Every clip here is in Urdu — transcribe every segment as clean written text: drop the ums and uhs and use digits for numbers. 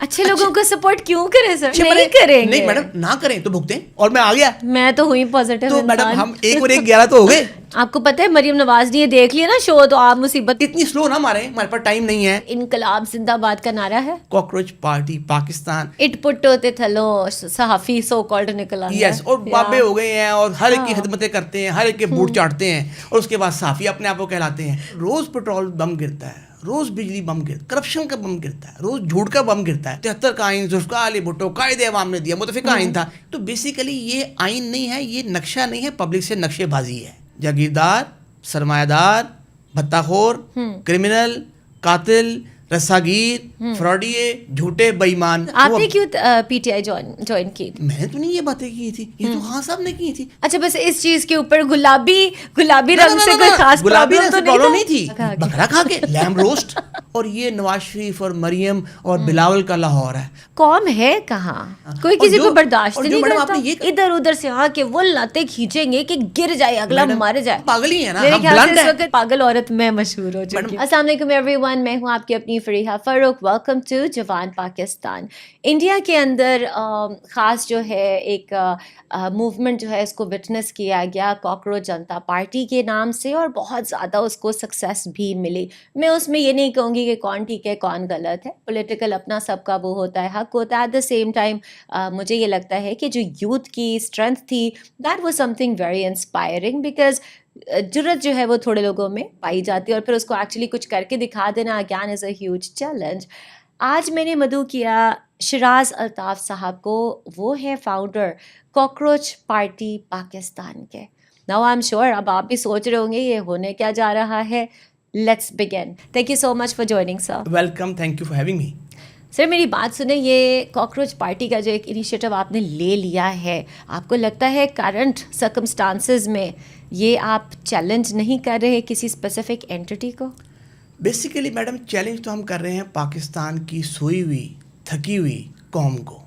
اچھے لوگوں کو سپورٹ کیوں کریں سر؟ نہیں کریں گے. نہیں میڈم نہ کریں تو بھگتیں. اور میں آ گیا, میں تو ہوئی پازیٹیو. تو میڈم ہم 1 اور 1 11 تو ہو گئے. آپ کو پتہ ہے مریم نواز نے یہ دیکھ لیا نا شو, تو آپ مصیبت. اتنی سلو نہ ماریں, ہمارے پاس ٹائم نہیں ہے. انقلاب زندہ باد کا نعرہ ہے. Cockroach party Pakistan. اٹ پٹ ہوتے تھلو صحافی سو کالڈ نکل آ یس, اور بابے ہو گئے ہیں اور ہر ایک کی خدمتیں کرتے ہیں, ہر ایک کے بوٹ چاٹتے ہیں, اور اس کے بعد صحافی اپنے آپ کو کہلاتے ہیں. روز پیٹرول بم گرتا ہے, روز بجلی بم گرتا ہے, کرپشن کا بم گرتا ہے, روز جھوٹ کا بم گرتا ہے. 73 کا آئین ذوالفقار علی بھٹو قائد عوام نے دیا, متفقہ آئین تھا. تو بیسیکلی یہ آئین نہیں ہے, یہ نقشہ نہیں ہے, پبلک سے نقشے بازی ہے. جاگیردار, سرمایہ دار, بھتہ خور, کرمنل, قاتل, رساگیر, فراڈیے, جھوٹے, بے ایمان. آپ نے کیوں پی ٹی آئی جوائن کی؟ میں نے تو نہیں یہ باتیں کی تھی, یہ تو خان صاحب نے کی تھی. اچھا, بس اس چیز کے اوپر گلابی رنگ سے کوئی خاص گلابی رنگ سے پرابلم پرابلم نہیں تھی, بکرا کھا کے لیمب روسٹ. اور یہ نواز شریف اور مریم اور بلاول کا لاہور ہے. قوم ہے کہاں, کوئی کسی کو برداشت نہیں کرتا. یہ ادھر ادھر سے آ کے وہ لاتے کھینچیں گے کہ گر جائے اگلا, مر جائے. پاگل ہی ہے نا, میرے ہم خیال سے بلنٹ اس ہیں. وقت پاگل عورت میں مشہور ہو چکی ہوں. السلام علیکم ایوری ون, میں ہوں آپ کی اپنی فریحہ فاروق. ویلکم ٹو جوان پاکستان. انڈیا کے اندر خاص جو ہے ایک موومنٹ جو ہے اس کو وٹنس کیا گیا کاکروچ جنتا پارٹی کے نام سے, اور بہت زیادہ اس کو سکسیس بھی ملی. میں اس میں یہ نہیں کہوں گی کہ کون ٹھیک ہے کون غلط ہے, پولیٹیکل اپنا سب کا وہ ہوتا ہے, حق ہوتا ہے. ایٹ دا سیم ٹائم مجھے یہ لگتا ہے کہ جو یوتھ کی اسٹرینتھ تھی, that was some thing very inspiring, because جرت جو ہے وہ تھوڑے لوگوں میں پائی جاتی ہے, اور پھر اس کو ایکچولی کچھ کر کے دکھا دینا again is a huge challenge. آج میں نے مدعو کیا شراز الطاف صاحب کو, وہ ہے فاؤنڈر کاکروچ پارٹی پاکستان کے. ناؤ آئی ایم شیور اب آپ بھی سوچ رہے ہوں گے یہ ہونے کیا جا رہا ہے. Let's begin. Thank you so much for joining sir. Welcome, thank you for having me. Sir میری بات سنیں, یہ کاکروچ پارٹی کا جو ایک انیشیٹو آپ نے لے لیا ہے, آپ کو لگتا ہے کرنٹ سرکمسٹانسز میں یہ آپ چیلنج نہیں کر رہے کسی اسپیسیفک اینٹی کو؟ بیسیکلی میڈم چیلنج تو ہم کر رہے ہیں پاکستان کی سوئی ہوئی تھکی ہوئی قوم کو,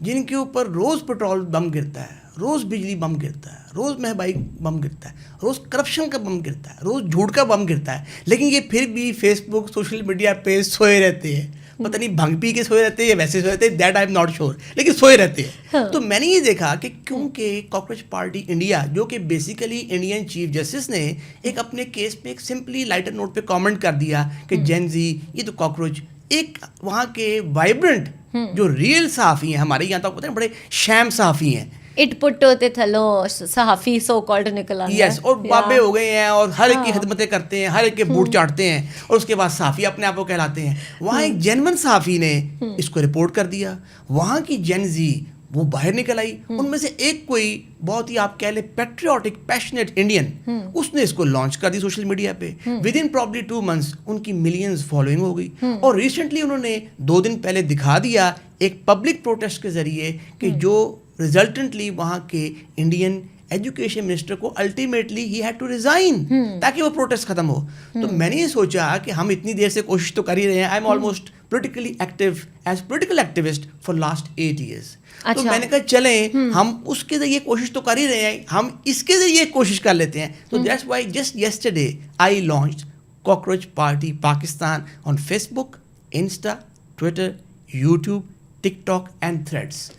جن کے اوپر روز پیٹرول بم گرتا ہے, روز بجلی بم گرتا ہے, روز مہنگائی بم گرتا ہے, روز کرپشن کا بم گرتا ہے, روز جھوٹ کا بم گرتا ہے, لیکن یہ پھر بھی فیس بک سوشل میڈیا پہ سوئے رہتے ہیں. پتہ نہیں بھنگ پی کے سوئے رہتے ہیں یا ویسے سوئے رہتے ہیں, that I am not sure, لیکن سوئے رہتے ہیں. تو میں نے یہ دیکھا کہ کیونکہ کاکروچ پارٹی انڈیا, جو کہ بیسیکلی انڈین چیف جسٹس نے ایک اپنے کیس پہ ایک سمپلی لائٹر نوٹ پہ کامنٹ کر دیا کہ جین زی یہ تو کاکروچ, ایک وہاں کے وائبرنٹ جو ریئل صحافی ہیں, ہمارے یہاں تو پتہ ہے بڑے شیم صحافی ہیں, اٹ پٹ ہوتے تھلو صحافی سو کالڈ نکل آ. یس, اور بابے ہو گئے ہیں اور ہر ایک کی خدمتیں کرتے ہیں, ہر ایک کے بوٹ چاٹتے ہیں, اور اس کے بعد صحافی اپنے آپ کو کہلاتے ہیں. وہاں ایک جینون صحافی نے اس کو رپورٹ کر دیا, وہاں کی جین زی وہ باہر نکل آئی. ان میں سے ایک کوئی بہت ہی آپ کہہ لیں پیٹریوٹک پیشنیٹ انڈین, اس نے اس کو لانچ کر دی سوشل میڈیا پہ. ود ان پرابلی 2 months ان کی ملینز فالوئنگ ہو گئی, اور ریسنٹلی انہوں نے 2 دن پہلے دکھا دیا ایک پبلک پروٹیسٹ کے ذریعے کہ جو ریزلٹنٹلی وہاں کے انڈین ایجوکیشن منسٹر کو الٹیمیٹلی ہی ہیڈ ٹو ریزائن تاکہ وہ پروٹیسٹ ختم ہو. تو میں نے یہ سوچا کہ ہم اتنی دیر سے کوشش تو کر ہی رہے ہیں. I am almost politically active as political activist for last 8 years. تو میں نے کہا چلیں ہم اس کے ذریعے کوشش تو کر ہی رہے ہیں, ہم اس کے ذریعے کوشش کر لیتے ہیں. تو that's why just yesterday I launched cockroach party Pakistan on Facebook, Insta, Twitter, YouTube, TikTok and Threads.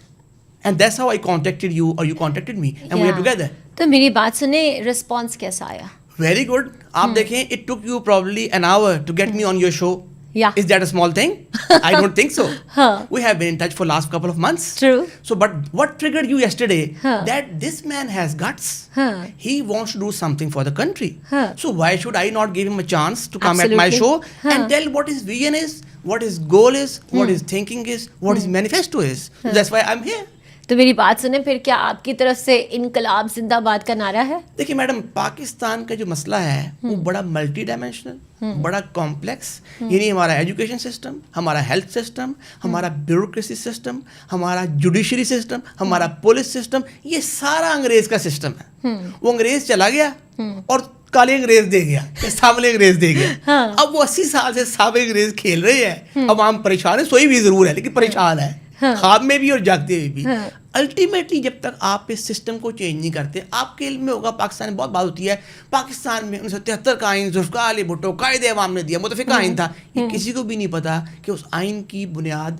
And that's how I contacted you, or you contacted me, and we are together. تو میری بات سنیں, رسپانس کیسا آیا؟ Very good. آپ دیکھیں, it took you probably an hour to get me on your show. Yeah. Is that a small thing? I don't think so. We have been in touch for last couple of months. True. So, but what triggered you yesterday? That this man has guts. He wants to do something for the country. So why should I not give him a chance to come at my show and tell what his vision is, what his goal is, what his thinking is, what his manifesto is? So that's why I'm here. تو میری بات سنیں, پھر کیا آپ کی طرف سے انقلاب زندہ باد کا نعرہ ہے؟ دیکھیے میڈم, پاکستان کا جو مسئلہ ہے وہ بڑا ملٹی ڈائمینشنل, بڑا کمپلیکس. یعنی ہمارا ایجوکیشن سسٹم, ہمارا ہیلتھ سسٹم, ہمارا بیوروکریسی سسٹم, ہمارا جوڈیشری سسٹم, ہمارا پولیس سسٹم, یہ سارا انگریز کا سسٹم ہے. وہ انگریز چلا گیا اور کالے انگریز دے گیا, سامنے انگریز دے گیا. اب وہ 80 سال سے سابق انگریز کھیل رہے ہیں. عوام پریشان ہے, سوئی بھی ضرور ہے لیکن پریشان ہے, خواب میں بھی اور جاگتے ہوئے بھی. الٹیمیٹلی جب تک آپ اس سسٹم کو چینج نہیں کرتے, آپ کے علم میں ہوگا پاکستان میں بہت بات ہوتی ہے, پاکستان میں 1973 کا آئین ذوالفقار علی بھٹو قائد عوام نے دیا, متفقہ آئین تھا. یہ کسی کو بھی نہیں پتا کہ اس آئین کی بنیاد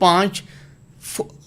5,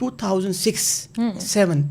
2006-7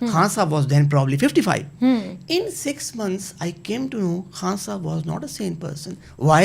Khan Sahab was then probably 55. In 6 months, I came to know Khan Sahab was not a sane person. Why?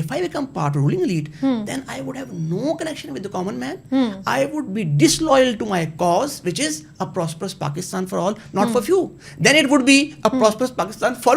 if I become part of ruling elite, then I would have no connection with the common man. I would be disloyal to my cause, which is a prosperous Pakistan for all, not for few. Then it would be a prosperous Pakistan for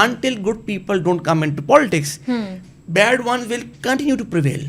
Until good people don't come into politics, bad ones will continue to prevail.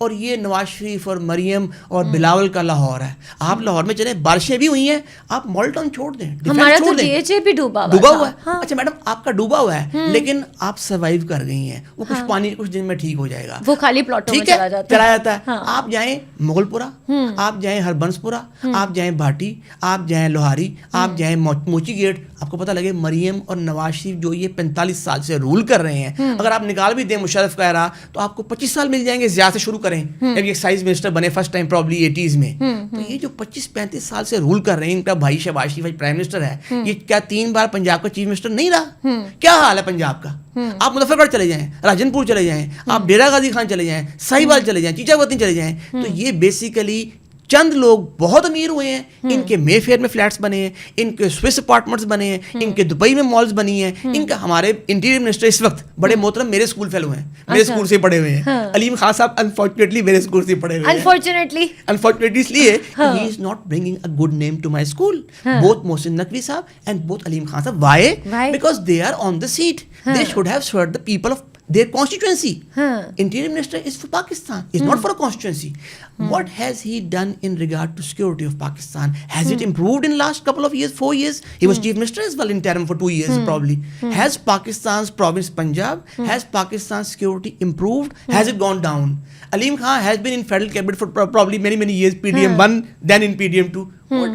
اور یہ نواز شریف اور مریم اور بلاول کا لاہور ہے. آپ لاہور میں چلیں, بارشیں بھی ہوئی ہیں, آپ مال ٹاؤن چھوڑ دیں, ہمارا تو ڈی ایچ اے بھی ڈوبا ہوا ہے. اچھا میڈم آپ کا ڈوبا ہوا ہے لیکن آپ سروائیو کر گئی ہیں, وہ کچھ پانی کچھ دن میں ٹھیک ہو جائے گا, وہ خالی پلاٹوں میں چلا جاتا ہے. آپ جائیں مغل پورہ, آپ جائیں ہربنس پورہ, آپ جائیں بھاٹی, آپ جائیں لوہاری, آپ جائیں موچی گیٹ, آپ کو پتہ لگے مریم اور نواز شریف جو یہ 45 سال سے رول کر رہے ہیں, اگر آپ نکال بھی دیں مشرف کا رہا تو آپ کو 25 سال مل جائیں گے زیادہ سے شروع کریں. جب یہ ایکسائز منسٹر بنے فرسٹ ٹائم پرابلی 80s میں, تو یہ جو 25-35 سال سے رول کر رہے ہیں, ان کا بھائی شہباز شریف پرائم منسٹر ہے, یہ کیا 3 بار پنجاب کا چیف منسٹر نہیں رہا؟ کیا حال ہے پنجاب کا؟ آپ مظفر گڑھ چلے جائیں, راجن پور چلے جائیں, آپ ڈیرا غازی خان چلے جائیں, ساہیوال چلے جائیں, چیچا وطن چلے جائیں, تو یہ بیسیکلی چند لوگ بہت امیر ہوئے ہیں, ان کے مے فیئر میں فلیٹس بنے ہیں, ان کے سوئس اپارٹمنٹس بنے ہیں, ان کے دبئی میں مالز بنی ہیں, ان کا ہمارے انٹیریئر منسٹر اس وقت بڑے محترم میرے اسکول فیلو ہیں, میرے اسکول سے پڑھے ہوئے ہیں. علیم خان صاحب انفارچونیٹلی میرے اسکول سے پڑھے ہوئے ہیں, انفارچونیٹلی اس لیے ہی is not bringing a good name to my school. Both Mohsin Naqvi صاحب اینڈ بوتھ علیم خان صاحب. Why? Because they are on the seat, they should have served the people of their constituency. Interior Minister is for Pakistan, is not for a constituency. What has he done in regard to security of Pakistan? Has it improved in last couple of years, 4 years? He was Chief Minister as well in term for 2 years probably. Has Pakistan's province Punjab, has Pakistan's security improved? Has it gone down? Aleem Khan has been in federal cabinet for probably many years, PDM 1, then in PDM 2.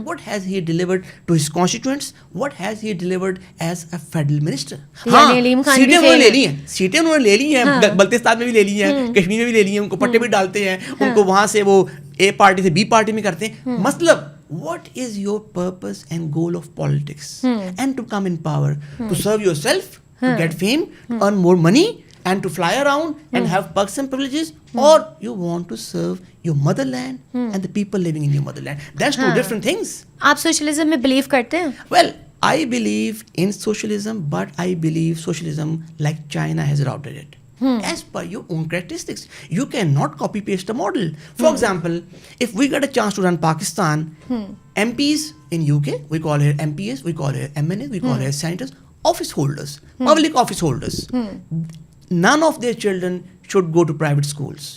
What has he delivered to his constituents? What has he delivered as a federal minister? سیٹیں انہوں نے لے لی ہیں, بلتستان میں بھی لے لی ہیں, کشمیر میں بھی لے لی ہیں, ان کو پٹے بھی ڈالتے ہیں, ان کو وہاں سے وہ اے پارٹی سے بی پارٹی میں کرتے ہیں. مطلب what is your purpose and goal of politics? And to come in power, to serve yourself, to get fame, to earn more money, and to fly around and have perks and privileges, or you want to serve your motherland and the people living in your motherland? That's two different things. آپ سوشلزم میں بلیو کرتے ہیں؟ Well, I believe in socialism, but I believe socialism like China has routed it. As per your own characteristics. You cannot copy paste a model. For example, if we get a chance to run Pakistan, MPs in UK, we call here MPs, we call here MNAs, we call here senators, office holders, public office holders. None of their children should go to private schools.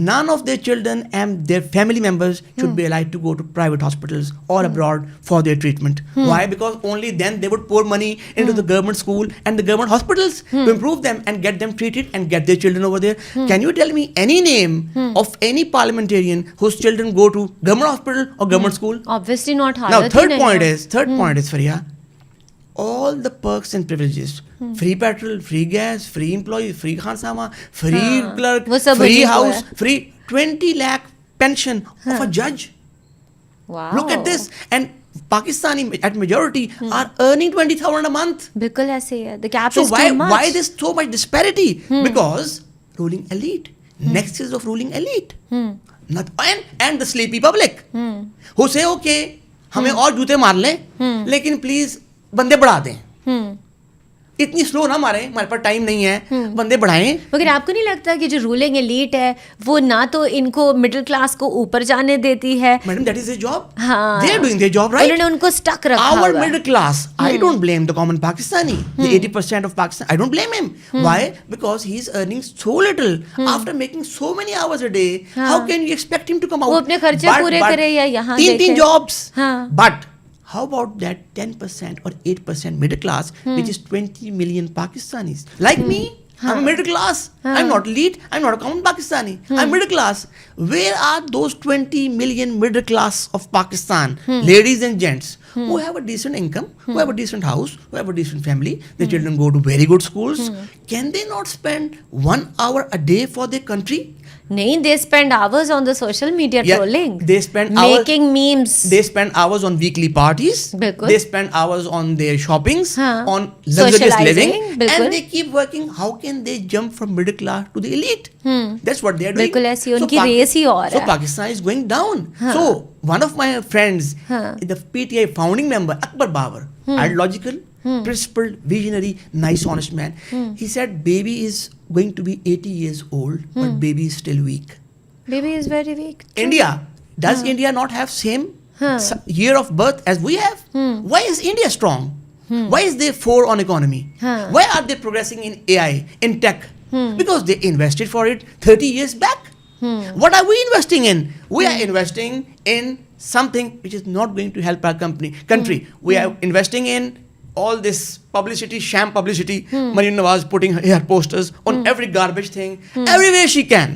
None of their children and their family members should be allowed to go to private hospitals or abroad for their treatment. Why? Because only then they would pour money into the government school and the government hospitals to improve them and get them treated and get their children over there. Can you tell me any name of any parliamentarian whose children go to government hospital or government school? Obviously not. Now third point is Faria, all the perks and privileges, free petrol, free gas, free employee, free khansama, free clerk, free house, free 20 lakh pension of a judge. Wow. Look at this. And Pakistani at majority are earning 20,000 a month. بالکل ایسے ہے. The cap is too much. So why there's so much disparity? Because ruling elite, nexus of ruling elite, not and the sleepy public who say okay ہمیں اور جوتے مار لیں لیکن پلیز بندے بڑھا دیں, اتنی سلو نہ ماریں, ہمارے پاس ٹائم نہیں ہے, بندے بڑھائیں. مگر آپ کو نہیں لگتا کہ جو رولنگ ایلیٹ ہے وہ نہ تو ان کو مڈل کلاس کو اوپر جانے دیتی ہے؟ Madam that is their job. They are doing their job, right? انہوں نے ان کو سٹک رکھا ہوا ہے. Our middle class, I don't blame the common Pakistani, the 80% of Pakistan, I don't blame him. Why? Because he is earning so little after making so many hours a day. How can you expect him to come out? وہ اپنے خرچے پورے کرے یا یہاں دیکھے. 3 jobs. But how about that 10% or 8% middle class, which is 20 million Pakistanis? Like me, I'm a middle class. I'm not elite. I'm not a common Pakistani. I'm middle class. Where are those 20 million middle class of Pakistan, ladies and gents, who have a decent income, who have a decent house, who have a decent family, their children go to very good schools? Can they not spend 1 hour a day for their country? نہیں, they spend hours on the social media trolling. They spend hours making memes. They spend hours on weekly parties. بالکل. They spend hours on their shoppings, on luxurious living, and they keep working. How can they jump from middle class to the elite? That's what they are doing. بالکل ایسی ان کی ریس ہی اور ہے. So Pakistan is going down. So one of my friends, the PTI founding member Akbar Babar, ideological, principled, visionary, nice, honest man. He said baby is going to be 80 years old, but baby is still weak. Baby is very weak. India, does India not have same year of birth as we have? Why is India strong? Why is they 4 on economy? Why are they progressing in AI, in tech? Because they invested for it 30 years back. What are we investing in? We are investing in something which is not going to help our country. We are investing in all this publicity, sham publicity. Maryam Nawaz putting her posters on every garbage thing, everywhere she can.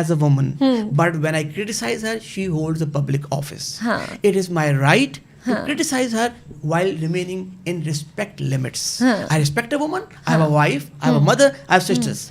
as a woman, but when I criticize her, she holds a public office. It is my right to criticize her while remaining in respect limits. I respect a woman. I have a wife. I have a mother. I have sisters.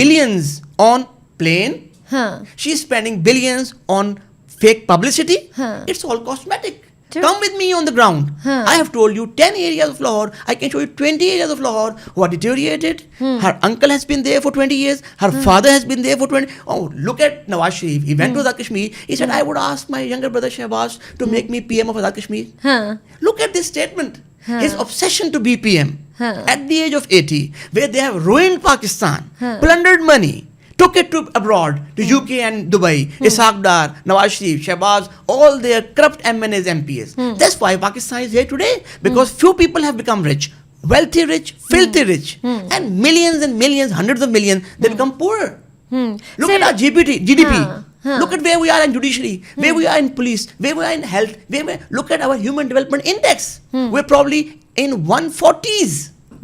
billions on plane. She is spending billions on fake publicity. It's all cosmetic. True. Come with me on the ground. I have told you 10 areas of Lahore. I can show you 20 areas of Lahore who are deteriorated. Her uncle has been there for 20 years. Her father has been there for 20. Oh, look at Nawaz Sharif. He went to Azad Kashmir. He said, I would ask my younger brother Shehbaz to make me PM of Azad Kashmir. Look at this statement. His obsession to be PM at the age of 80, where they have ruined Pakistan, plundered money, took it to abroad, to UK and Dubai, Ishaq Dar, Nawaz Sharif, Shehbaz, all their corrupt MNAs, MPs. That's why Pakistan is here today, because few people have become rich, wealthy rich, filthy rich, and millions, hundreds of millions, they become poor. Look at our GDP. Look at where we are in judiciary, where we are in police, where we are in health, look at our human development index. We're probably in 140s.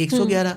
111,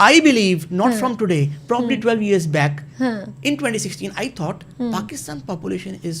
I believe not from today, probably 12 years back, in 2016, I thought Pakistan population is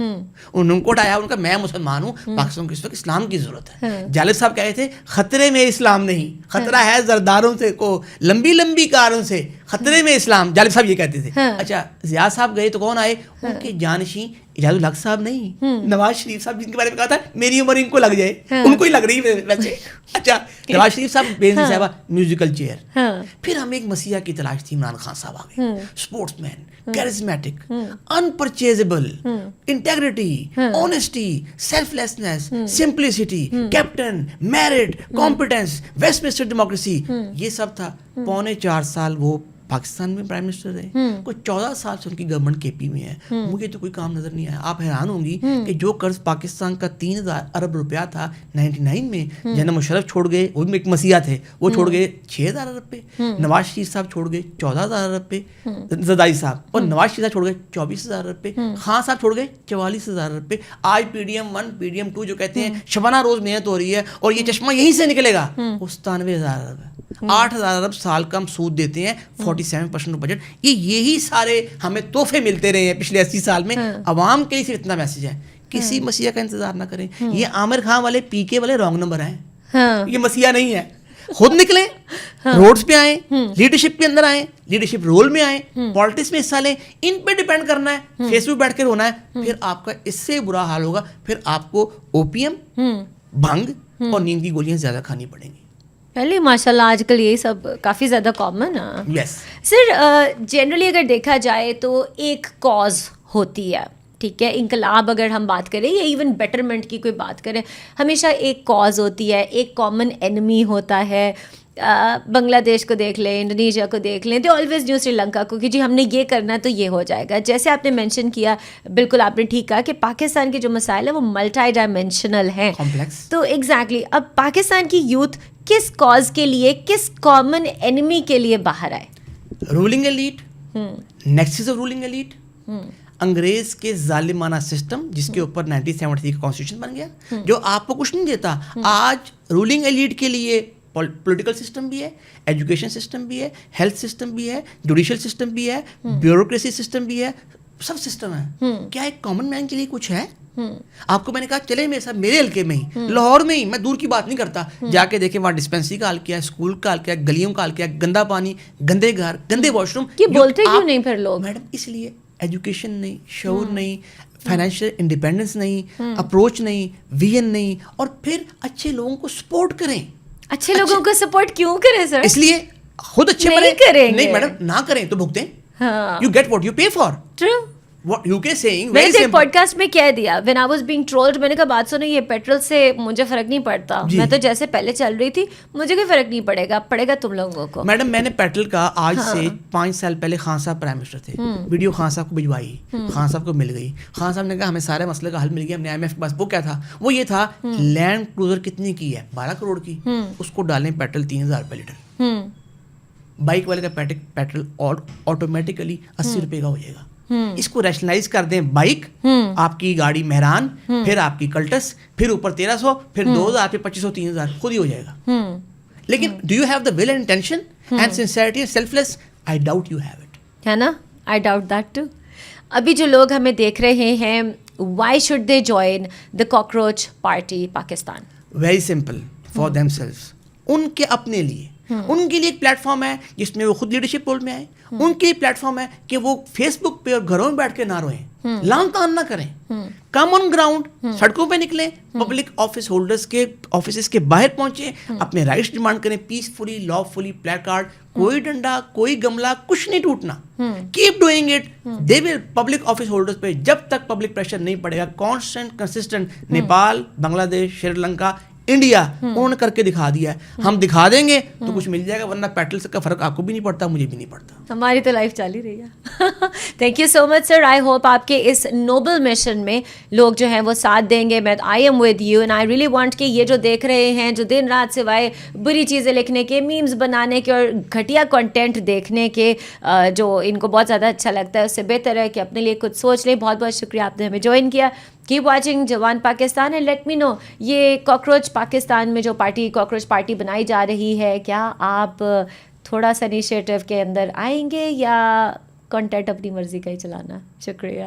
ان کو اٹھایا، ان کا میں مسلمان ہوں، پاکستان کو اس وقت اسلام کی ضرورت ہے. جالب صاحب کہے تھے خطرے میں اسلام نہیں، خطرہ ہے زرداروں سے کو لمبی لمبی کاروں سے، خطرے میں اسلام، جالب صاحب یہ کہتے تھے. اچھا زیاد صاحب گئے تو کون آئے؟ ان کے جانشین اجاز الحق صاحب نہیں، نواز شریف صاحب، جن کے بارے میں کہا تھا میری عمر ان کو لگ جائے، ان کو ہی لگ رہی ہے ویسے. اچھا نواز شریف صاحب، بینظیر صاحبہ میوزیکل چیئر. پھر ہمیں ایک مسیح کی تلاش تھی، عمران خان صاحب آ گئے، sportsman, charismatic, unpurchasable, integrity, honesty, selflessness, simplicity, captain, merit, competence, Westminster democracy, یہ سب تھا. 4.25 سال وہ پاکستان میں پرائم منسٹر رہے، کوئی 14 سال سے ان کی گورنمنٹ کے پی میں ہے. مجھے تو کوئی کام نظر نہیں آیا. آپ حیران ہوں گی کہ جو قرض پاکستان کا 3000 ارب روپیہ تھا 99 میں، جنرل مشرف چھوڑ گئے، وہ بھی ایک مسیح تھے، وہ چھوڑ گئے 6000 ارب پہ، نواز شریف صاحب چھوڑ گئے 14000 ارب پہ، زرداری صاحب، اور نواز شریف صاحب چھوڑ گئے 24000 ارب پہ، خان صاحب چھوڑ گئے 44000 ارب پہ. آج PDM1 PDM2 جو کہتے ہیں شبانہ روز محنت ہو رہی ہے اور یہ چشمہ یہیں سے نکلے گا، 97000 ارب ہے. 8000 ارب سال کا ہم سود دیتے ہیں، 47% بجٹ. یہی سارے ہمیں تحفے ملتے رہے ہیں پچھلے 80 سال میں. عوام کے لیے صرف اتنا میسج ہے، کسی مسیح کا انتظار نہ کریں. یہ عامر خان والے PK والے رانگ نمبر ہیں، یہ مسیح نہیں ہے. خود نکلیں، روڈز پہ آئیں، لیڈرشپ کے اندر آئیں، لیڈرشپ رول میں آئیں، پالیٹکس میں حصہ لیں. ان پہ ڈیپینڈ کرنا ہے، فیس بک بیٹھ کے رونا ہے، پھر آپ کا اس سے برا حال ہوگا. پھر آپ کو OPM، بھنگ اور نیند کی گولیاں زیادہ کھانی پڑیں گی. پہلے ماشاء اللہ آج کل یہی سب کافی زیادہ کامن ہے. یس سر، جنرلی اگر دیکھا جائے تو ایک کاز ہوتی ہے، ٹھیک ہے، انقلاب اگر ہم بات کریں یا ایون بیٹرمنٹ کی کوئی بات کریں، ہمیشہ ایک کاز ہوتی ہے، ایک کامن اینمی ہوتا ہے. بنگلہ دیش کو دیکھ لیں، انڈونیشیا کو دیکھ لیں، they always new Sri Lanka کو کہ جی ہم نے یہ کرنا ہے تو یہ ہو جائے گا. جیسے آپ نے مینشن کیا، بالکل آپ نے ٹھیک کہا کہ پاکستان کے جو مسائل ہیں وہ ملٹی ڈائمینشنل ہیں. تو ایگزیکٹلی اب پاکستان کی یوتھ کس کاز کے لیے، کس کامن اینمی کے لیے باہر آئے؟ Ruling elite, nexus of ruling elite, انگریز کے ظالمانہ سسٹم جس کے اوپر 1973 کا کانسٹیٹیوشن بن گیا، جو آپ کو کچھ نہیں دیتا. آج رولنگ ایلیٹ کے لیے پولیٹیکل سسٹم بھی ہے، ایجوکیشن سسٹم بھی ہے، ہیلتھ سسٹم بھی ہے، جوڈیشل سسٹم بھی ہے، بیوروکریسی سسٹم بھی ہے، سب سسٹم ہے. کیا ایک کامن مین کے لیے کچھ ہے؟ آپ کو میں نے کہا چلے میرے ساتھ، میرے حلقے میں ہی، لاہور میں ہی، میں دور کی بات نہیں کرتا، جا کے دیکھیں وہاں ڈسپینسری کا حال کیا ہے، اسکول کا حال کیا ہے، گلیوں کا حال کیا ہے، گندا پانی، گندے گھر، گندے واش روم. بولتے کیوں نہیں پھر لوگ؟ میڈم اس لیے ایجوکیشن نہیں، شعور نہیں، فائنینشیل انڈیپینڈنس نہیں، اپروچ نہیں، ویژن نہیں. اور پھر اچھے لوگوں کو سپورٹ کریں. اچھے لوگوں کو سپورٹ کیوں کریں سر؟ اس لیے خود اچھے بنیں. نہیں میڈم، نہ کریں تو بھگتیں. You get what you pay for. True. What UK saying, میں نے ایک پوڈ کاسٹ میں کہہ دیا when I was being trolled، میں نے کہا بات سنو، یہ پیٹرول سے مجھے فرق نہیں پڑتا، میں تو جیسے پہلے چل رہی تھی، مجھے کوئی فرق نہیں پڑے گا، پڑے گا تم لوگوں کو. میڈم میں نے پیٹرول کا آج سے 5 سال پہلے خان صاحب پرائم منسٹر تھے، ویڈیو خان صاحب کو بھجوائی، خان صاحب کو مل گئی. خان صاحب نے کہا ہمیں سارے مسئلے کا حل مل گیا. ہم نے IMF کے پاس، وہ کیا تھا؟ وہ یہ تھا لینڈ کروزر کتنی کی ہے؟ 12 کروڑ کی، اس کو ڈالیں پیٹرول 3000 روپے لیٹر. بائک والے کا پیٹرول آٹومیٹیکلی 80 روپے کا ہو جائے گا. اس کو ریشنلائز کر دیں، بائک آپ کی گاڑی مہران، پھر آپ کی کلٹس، پھر اوپر 1300، پھر 2000، پھر 2500، 3000 خود ہی ہو جائے گا. لیکن do you have the will and intention and sincerity and selfless? I doubt you have it. ہے نا؟ I doubt that too. ابھی جو لوگ ہمیں دیکھ رہے ہیں، why should they join the cockroach party Pakistan? Very simple, for themselves, ان کے اپنے لیے. ان کے لیے ایک پلیٹ فارم ہے جس میں وہ خود لیڈرشپ رول میں آئے. ان کے لیے پلیٹ فارم ہے کہ وہ فیس بک پہ اور گھروں میں بیٹھ کے نہ روئیں، لان تان نہ کریں، کامن گراؤنڈ، سڑکوں پہ نکلیں، پبلک آفس ہولڈرس کے آفیسز کے باہر پہنچیں، اپنے رائٹس ڈیمانڈ کریں، peacefully, lawfully, placard, کوئی ڈنڈا، کوئی گملہ، کچھ نہیں ٹوٹنا. Keep doing it. They will public office holders پہ جب تک پبلک پریشر نہیں پڑے گا، constant consistent. Nepal, Bangladesh, Sri Lanka, India, انہوں نے کر کے دکھا دیا ہے. ہم دکھا دیں گے تو کچھ مل جائے گا، ورنہ پیٹرول کا فرق آپ کو بھی نہیں پڑتا، مجھے بھی نہیں پڑتا. ہماری تو لائف چل ہی رہی ہے. Thank you so much sir. I hope آپ کے اس نوبل مشن میں لوگ جو ہیں وہ ساتھ دیں گے. میں I am with you and I really want کہ یہ جو دیکھ رہے ہیں، جو دن رات سوائے بری چیزیں لکھنے کے، میمز بنانے کے اور گھٹیا کنٹینٹ دیکھنے کے، جو ان کو بہت زیادہ اچھا لگتا ہے، اس سے بہتر ہے کہ اپنے لیے کچھ سوچ لیں. بہت بہت شکریہ آپ نے ہمیں جوائن کیا. کیپ واچنگ جوان پاکستان اینڈ لیٹ می نو یہ کاکروچ پاکستان میں جو پارٹی کاکروچ پارٹی بنائی جا رہی ہے، کیا آپ تھوڑا سا انیشیٹو کے اندر آئیں گے یا کانٹینٹ اپنی مرضی کا ہی چلانا؟ شکریہ.